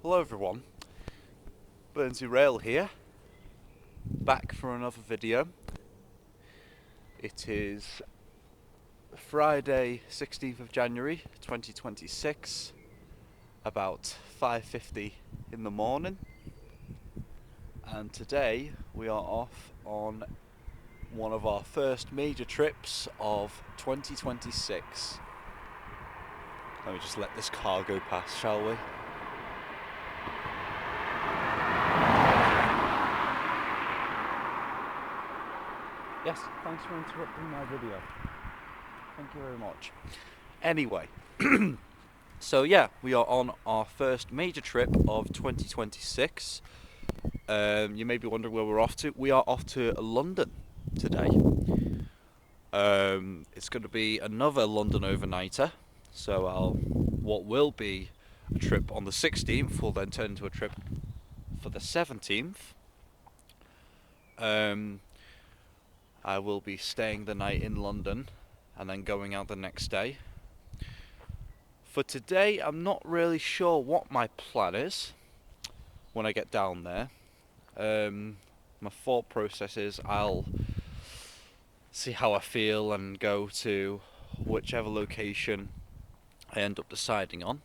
Hello everyone, Burnsy Rail here, back for another video. It is Friday 16th of January 2026, about 5:50 in the morning, and today we are off on one of our first major trips of 2026. Let me just let this car go past, shall we? Yes, thanks for interrupting my video. Thank you very much. Anyway, so yeah, we are on our first major trip of 2026. You may be wondering where we're off to. We are off to London today. It's going to be another London overnighter. So what will be a trip on the 16th will then turn into a trip for the 17th. I will be staying the night in London and then going out the next day. For today, I'm not really sure what my plan is when I get down there. My thought process is I'll see how I feel and go to whichever location I end up deciding on.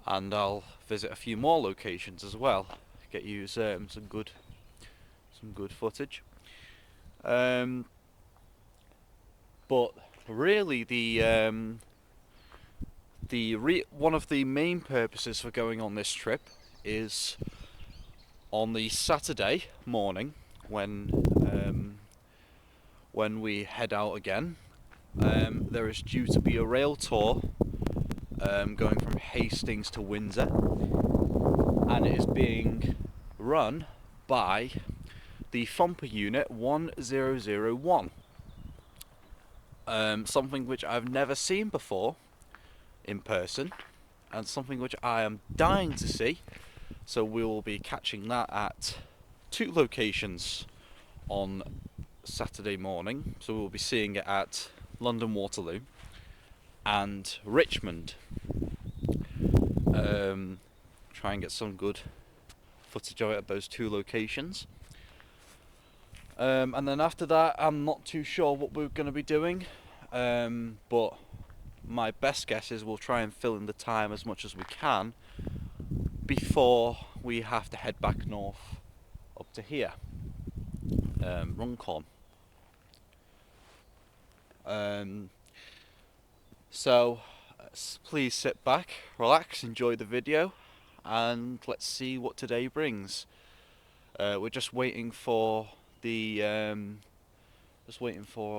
And I'll visit a few more locations as well. Get you some good footage. But really, one of the main purposes for going on this trip is on the Saturday morning when we head out again. There is due to be a rail tour going from Hastings to Windsor, and it is being run by the Thumper Unit 1001. Something which I've never seen before in person, and something which I am dying to see. So we will be catching that at two locations on Saturday morning. So we'll be seeing it at London Waterloo and Richmond. Try and get some good footage of it at those two locations. And then after that, I'm not too sure what we're going to be doing, but my best guess is we'll try and fill in the time as much as we can before we have to head back north up to here, Runcorn. So please sit back, relax, enjoy the video, and let's see what today brings. We're just waiting for I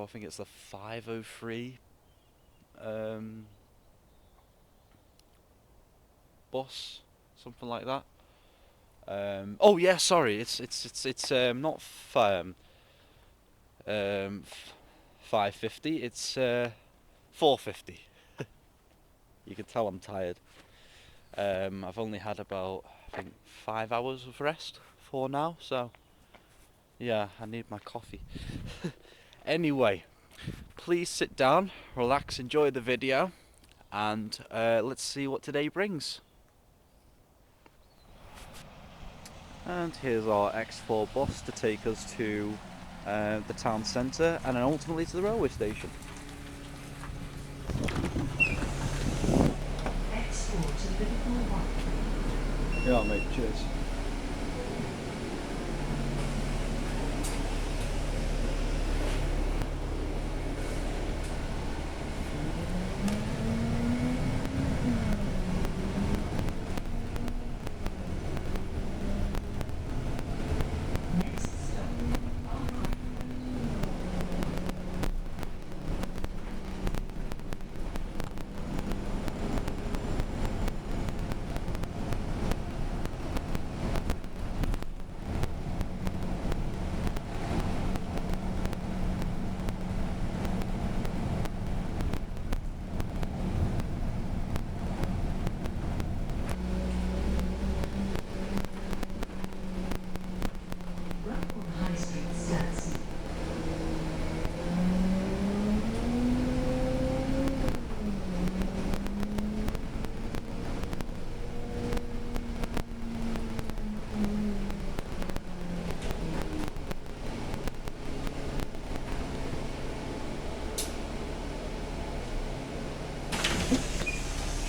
think it's the 5:03 bus, something like that. Oh yeah, sorry, it's not 5:50, it's 4:50. You can tell I'm tired. I've only had about, I think, 5 hours of rest for now, so yeah, I need my coffee. Anyway, please sit down, relax, enjoy the video, and let's see what today brings. And here's our X4 bus to take us to the town centre and then ultimately to the railway station. X4 to Liverpool 1. Yeah, mate, cheers. Next stop, Arcot.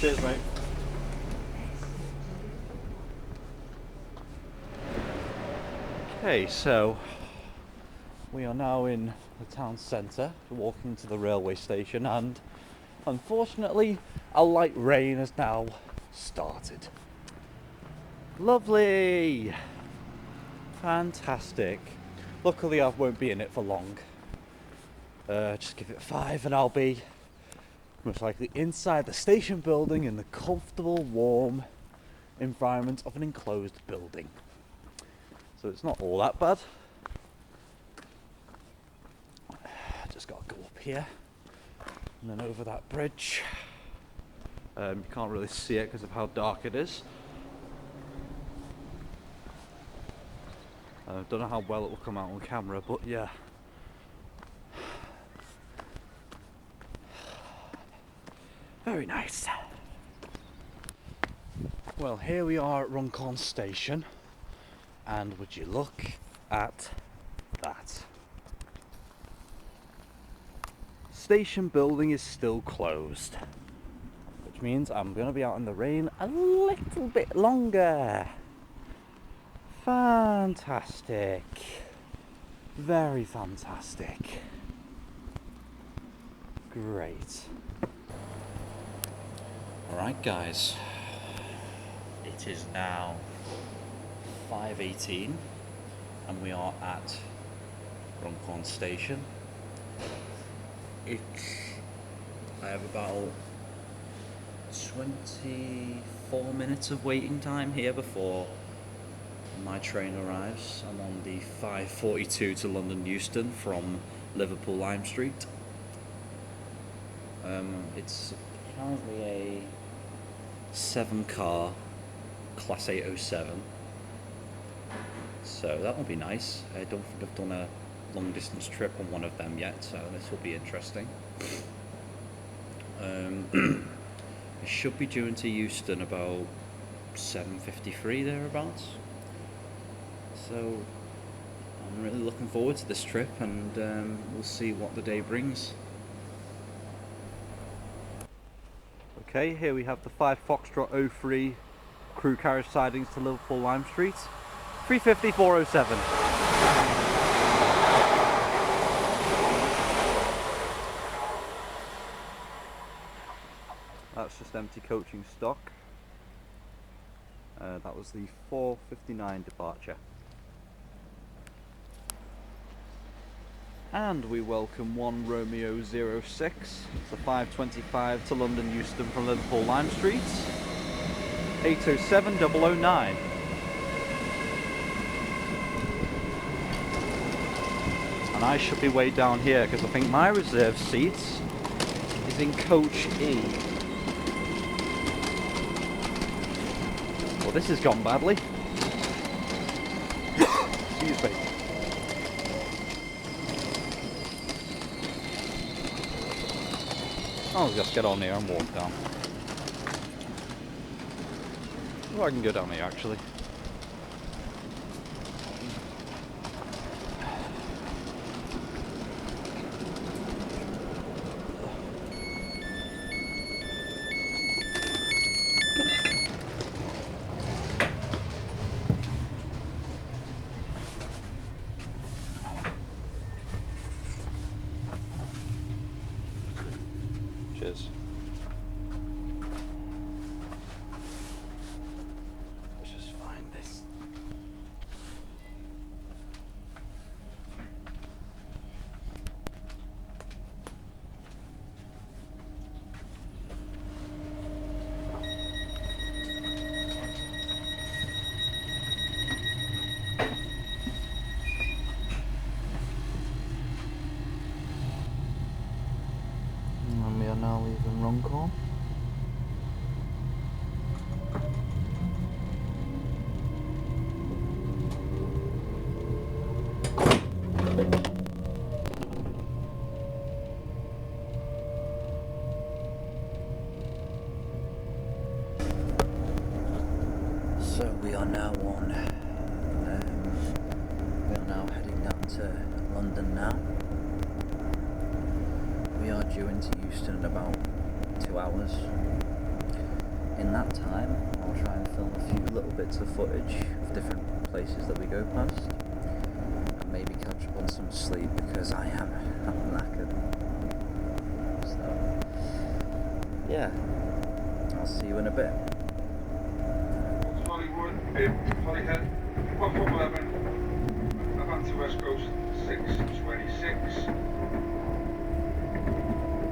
Cheers, mate. Okay, so we are now in the town centre, walking to the railway station, and unfortunately a light rain has now started. Lovely! Fantastic. Luckily I won't be in it for long. Just give it 5 and I'll be most likely inside the station building in the comfortable, warm environment of an enclosed building. So it's not all that bad. Just gotta go up here and then over that bridge. You can't really see it because of how dark it is. Don't know how well it will come out on camera, but yeah. Very nice. Well, here we are at Runcorn Station, and would you look at that? Station building is still closed, which means I'm going to be out in the rain a little bit longer. Fantastic. Very fantastic. Great. Alright guys, it is now 5:18 and we are at Runcorn Station. I have about 24 minutes of waiting time here before my train arrives. I'm on the 5:42 to London Euston from Liverpool Lime Street. It's apparently a 7-car Class 807, so that will be nice. I don't think I've done a long distance trip on one of them yet, so this will be interesting. I should be due into Euston about 7:53 thereabouts, so I'm really looking forward to this trip, and we'll see what the day brings. Okay, here we have the 5 Foxtrot 03 crew carriage sidings to Liverpool Lime Street. 350-407. That's just empty coaching stock. That was the 4:59 departure. And we welcome 1 Romeo 06. It's a 5:25 to London Euston from Liverpool Lime Street. 807-009. And I should be way down here because I think my reserve seat is in coach E. Well, this has gone badly. Excuse me. I'll just get on here and walk down. Well, I can go down here actually. Cheers. Let's just find this. And we are now leaving Runcorn. So we are now heading down to London now. We are due into Euston in about 2 hours. in that time, I'll try and film a few little bits of footage of different places that we go past, and maybe catch up on some sleep because I'm knackered. So, yeah, I'll see you in a bit. Hollywood, Holyhead, platform 11, Avanti West Coast 626.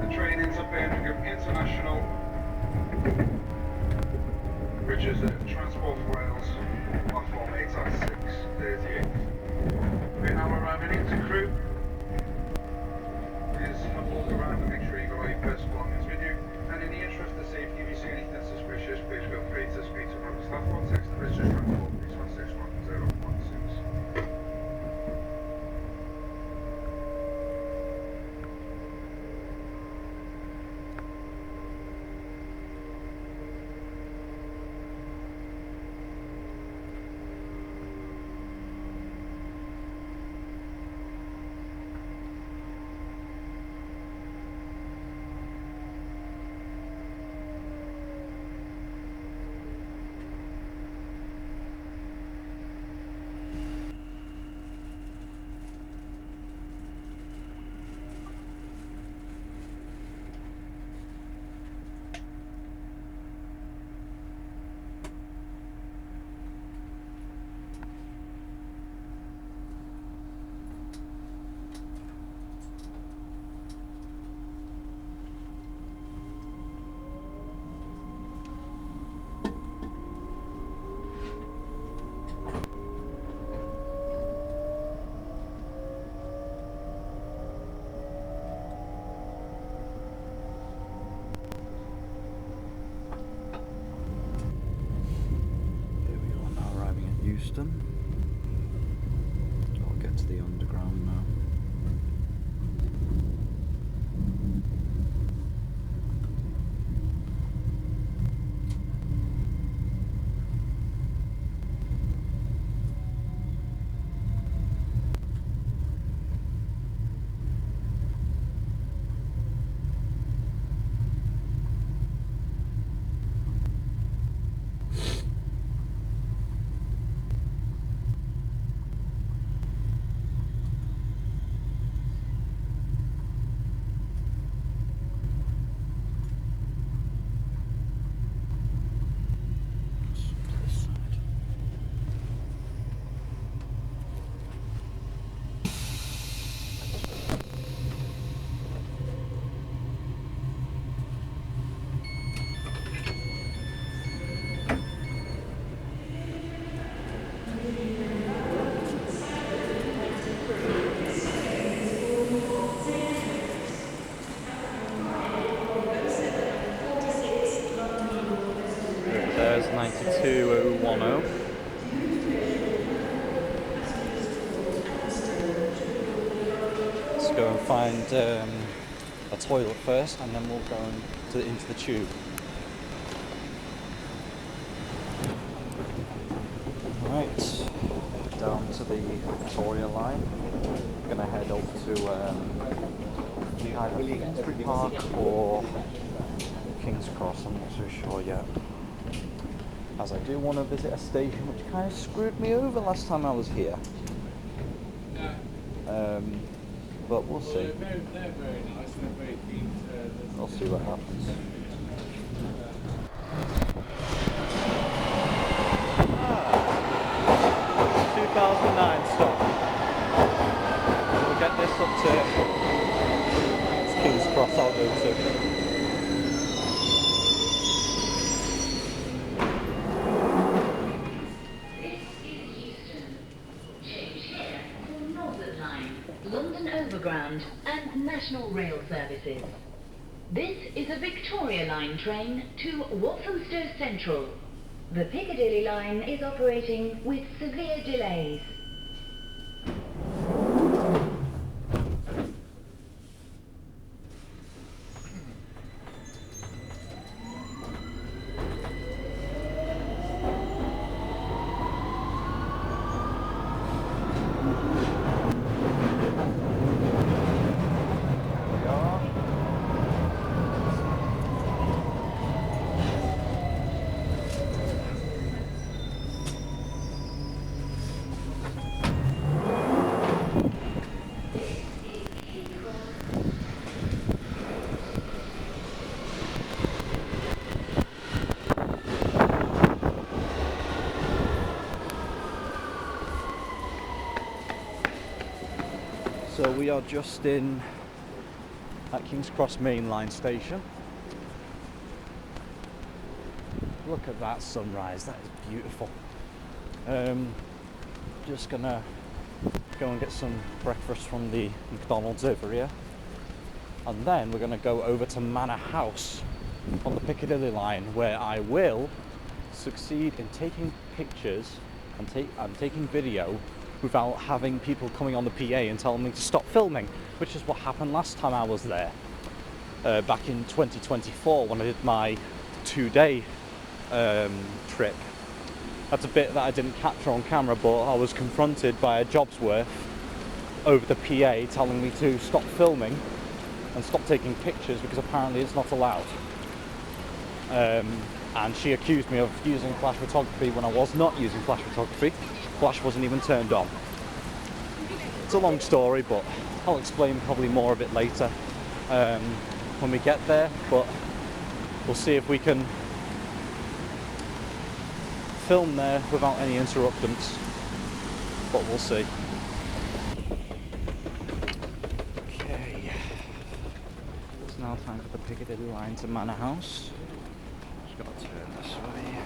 The train into Birmingham International, which is at Transport for Wales, platform 8 at 6:38. We're now arriving into crew. Please have a look around and make sure you've got all your personal belongings with you. And in the interest of safety, if you see anything suspicious, please feel free to speak to one of the staff or text the British Transport Police on 61016. Houston. I'll get to the underground now. There's 92010. Let's go and find a toilet first, and then we'll go into the tube. Right, down to the Victoria line. I'm gonna head up to either Finsbury Park or King's Cross. I'm not so sure yet, as I do want to visit a station which kind of screwed me over last time I was here. But we'll see. They're very nice. They're very keen. We'll see what happens. 2009 stop. We'll get this up to King's Cross. I'll go to. London Overground and National Rail Services. This is a Victoria Line train to Walthamstow Central. The Piccadilly line is operating with severe delays. we are just in at King's Cross Main Line station. Look at that sunrise, that is beautiful. Just gonna go and get some breakfast from the McDonald's over here, and then we're gonna go over to Manor House on the Piccadilly line, where I will succeed in taking pictures and taking video without having people coming on the PA and telling me to stop filming, which is what happened last time I was there, back in 2024 when I did my 2-day trip. That's a bit that I didn't capture on camera, but I was confronted by a job's worth over the PA telling me to stop filming and stop taking pictures because apparently it's not allowed. And she accused me of using flash photography when I was not using flash photography. Flash wasn't even turned on. It's a long story, but I'll explain probably more of it later when we get there, but we'll see if we can film there without any interruptions, but we'll see. Okay, it's now time for the Piccadilly line to Manor House. Just gotta turn this way.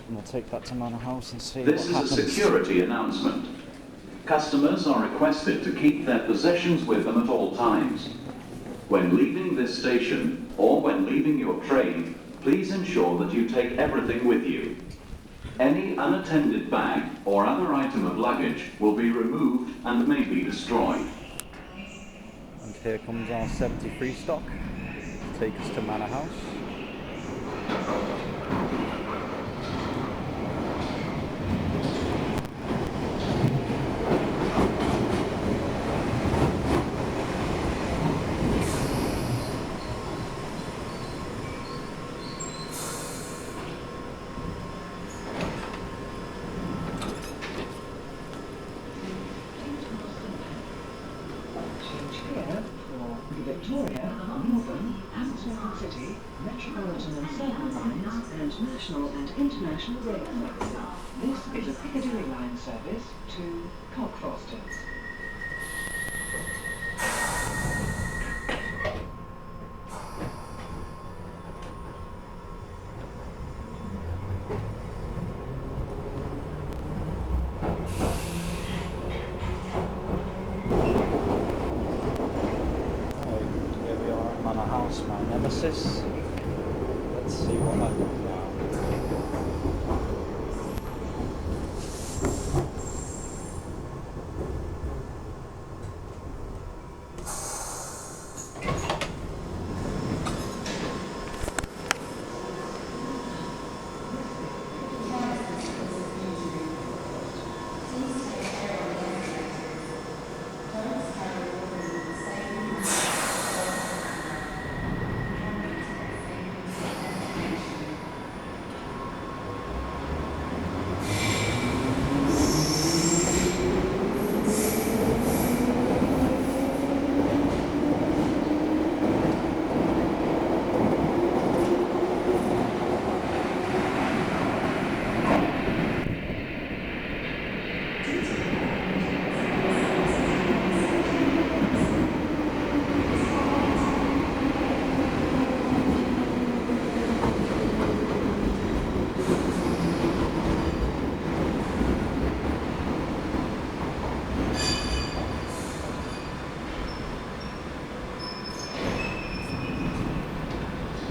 And we'll take that to Manor House and see what happens. This is a security announcement. Customers are requested to keep their possessions with them at all times. When leaving this station or when leaving your train, please ensure that you take everything with you. Any unattended bag or other item of luggage will be removed and may be destroyed. And here comes our 73 stock to take us to Manor House. Victoria, Northern, Hammersmith City, Metropolitan and Circle lines, and national and international rail services. This is a Piccadilly line service to Cockfosters. My nemesis. Let's see what happens now.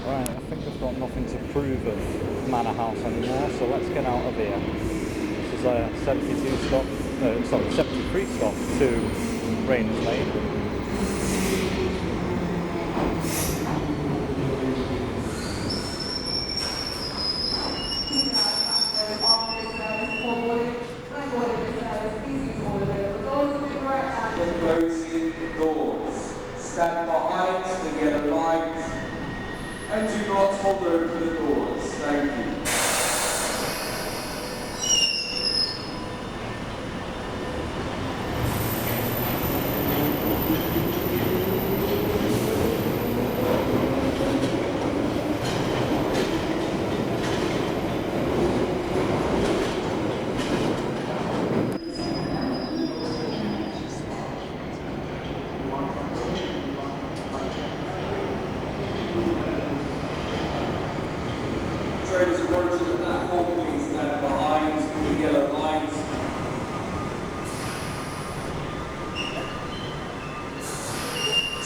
Right, I think I've got nothing to prove of Manor House anymore, so let's get out of here. This is a 73 stop to Rayners Lane. Closing doors. Stand behind to get a light, and do not hold open the doors. Thank you.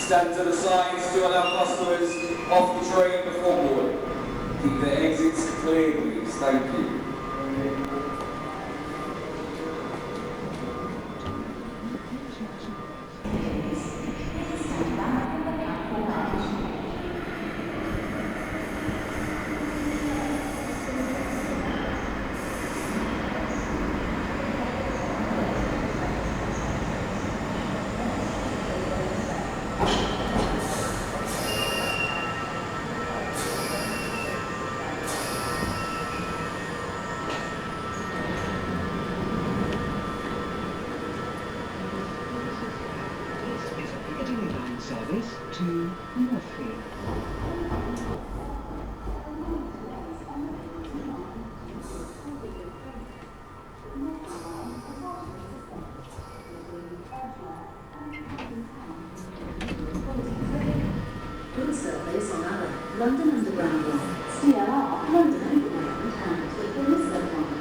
Stand to the sides to allow customers off the train before boarding. Keep the exits clear, please. Thank you. This is a Piccadilly line service to Northfield. Good service on other London Underground line, CLR, London Overground and the Elizabeth line.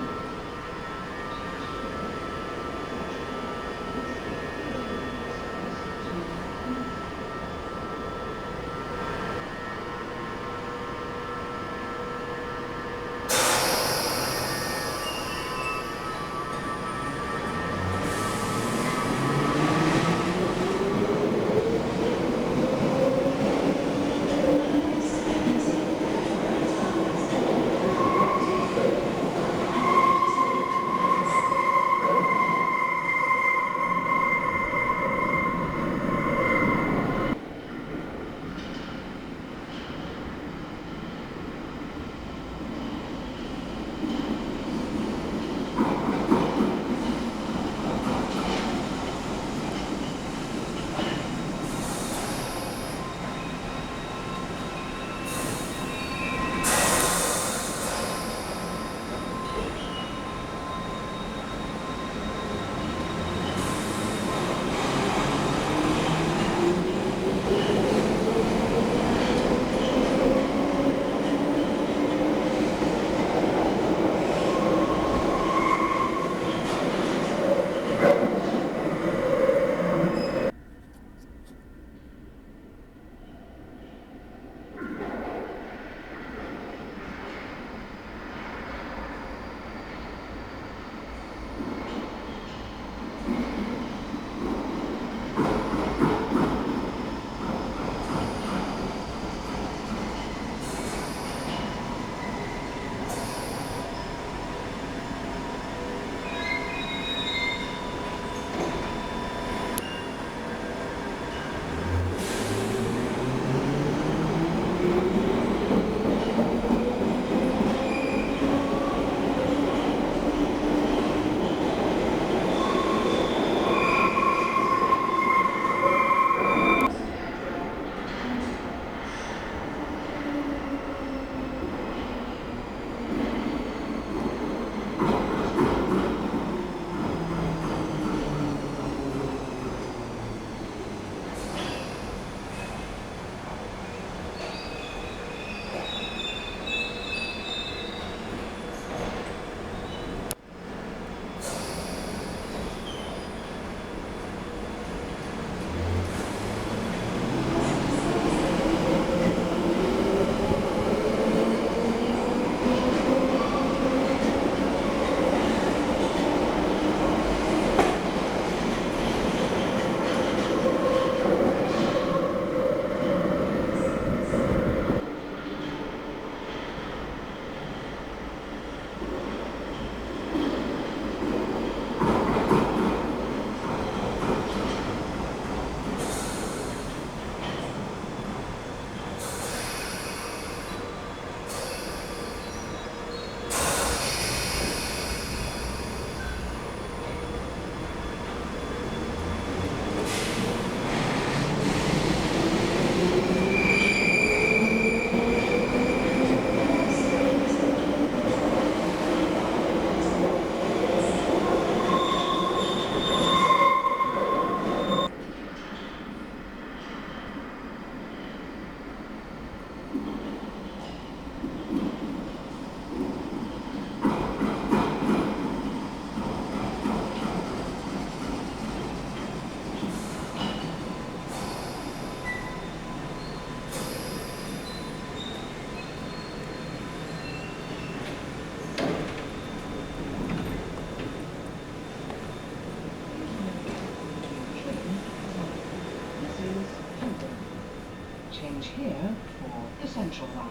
here for the Central Line.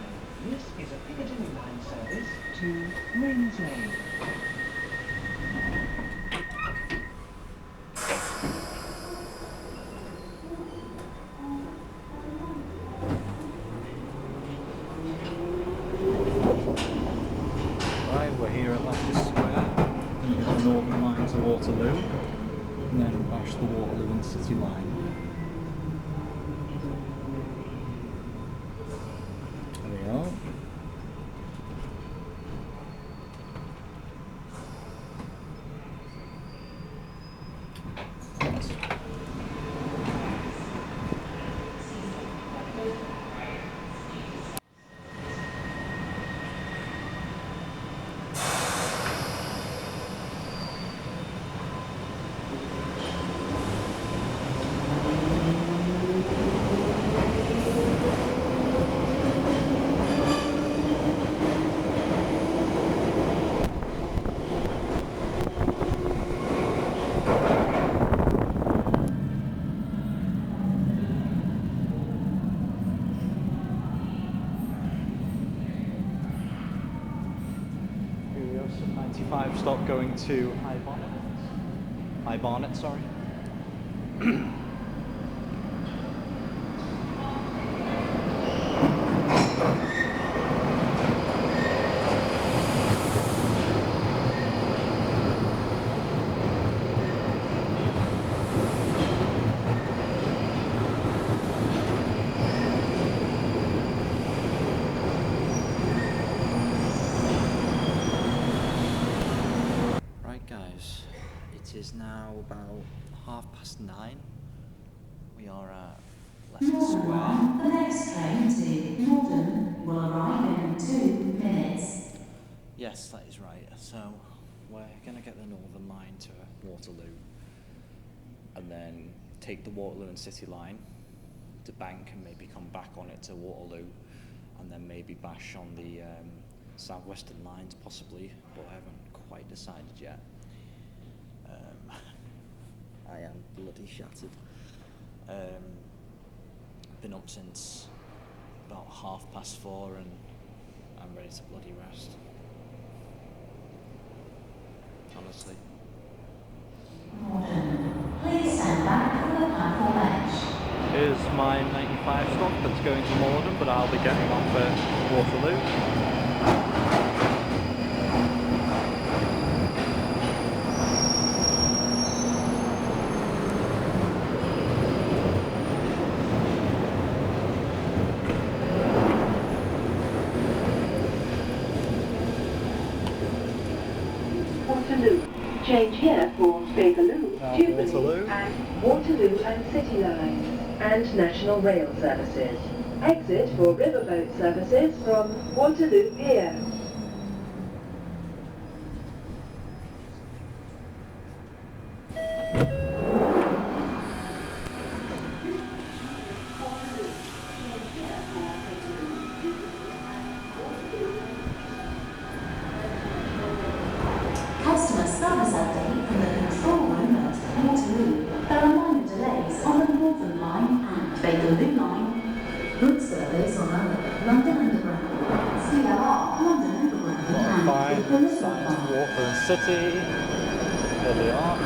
This is a Piccadilly line service to Rains Lane. Right, we're here at Leicester Square. Going to get the Northern Line to Waterloo, and then bash the Waterloo and City Line. There we are. Here we go, some 95 stop going to High Barnet, sorry. Right guys, it is now about 9:30. We are at Leicester Square. The next train to Northern will arrive in 2 minutes. Yes, that is right. So we're going to get the Northern Line to Waterloo and then take the Waterloo and City Line to Bank and maybe come back on it to Waterloo and then maybe bash on the Southwestern lines possibly, but I haven't quite decided yet. I am bloody shattered. Been up since about 4:30 and I'm ready to bloody rest. Honestly. Please stand back from the platform edge. Here's my 95 stop that's going to Morden, but I'll be getting off at Waterloo. Waterloo. Change here for Bakerloo, Now Jubilee, Waterloo. and Waterloo and City Lines, and National Rail services. Exit for riverboat services from Waterloo Pier. Customer service update from the control room at Waterloo. There are minor delays on the Northern Line and Bakerloo Line. Good service on other London Underground, CLR, London Overground, and Fine, Elizabeth signs Line. Waterloo and City. There they are.